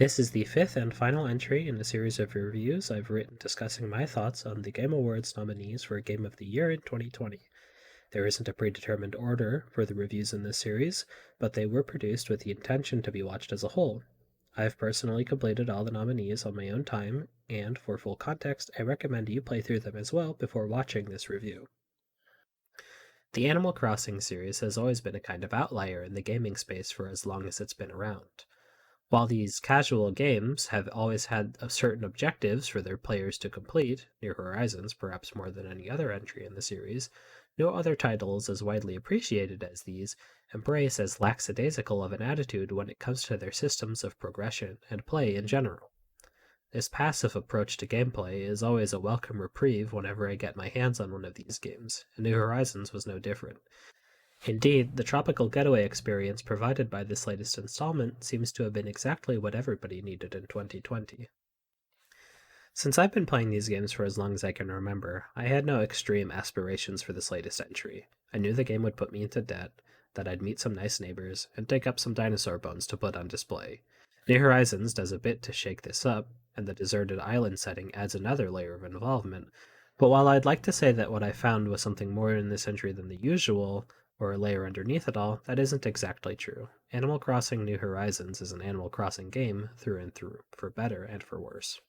This is the fifth and final entry in a series of reviews I've written discussing my thoughts on the Game Awards nominees for Game of the Year in 2020. There isn't a predetermined order for the reviews in this series, but they were produced with the intention to be watched as a whole. I've personally completed all the nominees on my own time, and for full context, I recommend you play through them as well before watching this review. The Animal Crossing series has always been a kind of outlier in the gaming space for as long as it's been around. While these casual games have always had certain objectives for their players to complete, New Horizons perhaps more than any other entry in the series, no other titles as widely appreciated as these embrace as lackadaisical of an attitude when it comes to their systems of progression and play in general. This passive approach to gameplay is always a welcome reprieve whenever I get my hands on one of these games, and New Horizons was no different. Indeed, the tropical getaway experience provided by this latest installment seems to have been exactly what everybody needed in 2020. Since I've been playing these games for as long as I can remember, I had no extreme aspirations for this latest entry. I knew the game would put me into debt, that I'd meet some nice neighbors, and dig up some dinosaur bones to put on display. New Horizons does a bit to shake this up, and the deserted island setting adds another layer of involvement, but while I'd like to say that what I found was something more in this entry than the usual, or a layer underneath it all, that isn't exactly true. Animal Crossing New Horizons is an Animal Crossing game through and through, for better and for worse.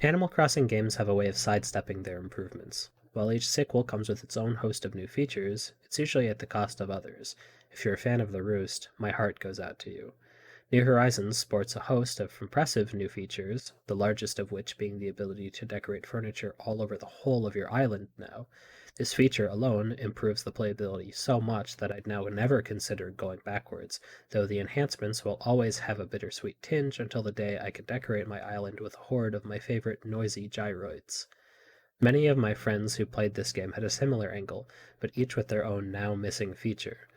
Animal Crossing games have a way of sidestepping their improvements. While each sequel comes with its own host of new features, it's usually at the cost of others. If you're a fan of the Roost, my heart goes out to you. New Horizons sports a host of impressive new features, the largest of which being the ability to decorate furniture all over the whole of your island now. This feature alone improves the playability so much that I'd now never consider going backwards, though the enhancements will always have a bittersweet tinge until the day I can decorate my island with a horde of my favorite noisy gyroids. Many of my friends who played this game had a similar angle, but each with their own now missing feature,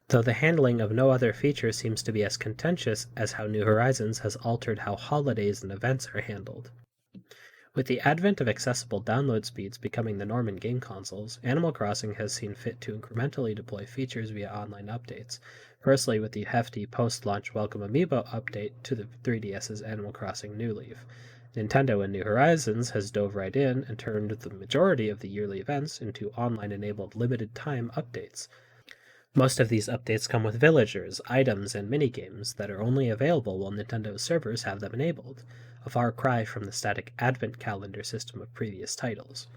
though the handling of no other feature seems to be as contentious as how New Horizons has altered how holidays and events are handled. With the advent of accessible download speeds becoming the norm in game consoles, Animal Crossing has seen fit to incrementally deploy features via online updates, firstly with the hefty post-launch Welcome Amiibo update to the 3DS's Animal Crossing New Leaf. Nintendo in New Horizons has dove right in and turned the majority of the yearly events into online-enabled limited-time updates. Most of these updates come with villagers, items, and minigames that are only available while Nintendo's servers have them enabled, a far cry from the static advent calendar system of previous titles.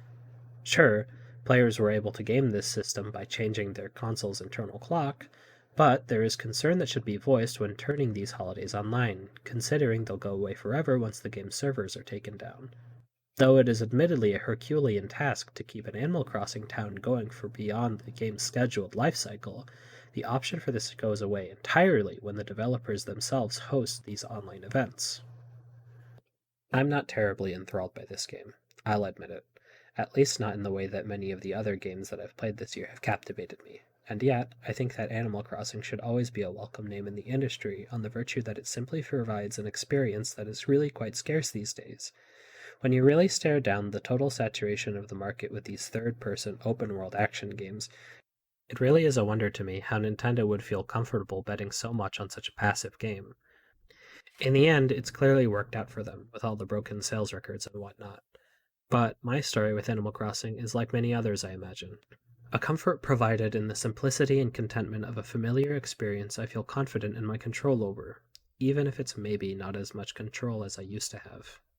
Sure, players were able to game this system by changing their console's internal clock, but there is concern that should be voiced when turning these holidays online, considering they'll go away forever once the game's servers are taken down. Though it is admittedly a Herculean task to keep an Animal Crossing town going for beyond the game's scheduled life cycle, the option for this goes away entirely when the developers themselves host these online events. I'm not terribly enthralled by this game, I'll admit it, at least not in the way that many of the other games that I've played this year have captivated me. And yet, I think that Animal Crossing should always be a welcome name in the industry on the virtue that it simply provides an experience that is really quite scarce these days. When you really stare down the total saturation of the market with these third-person open-world action games, it really is a wonder to me how Nintendo would feel comfortable betting so much on such a passive game. In the end, it's clearly worked out for them, with all the broken sales records and whatnot. But my story with Animal Crossing is like many others, I imagine. A comfort provided in the simplicity and contentment of a familiar experience I feel confident in my control over, even if it's maybe not as much control as I used to have.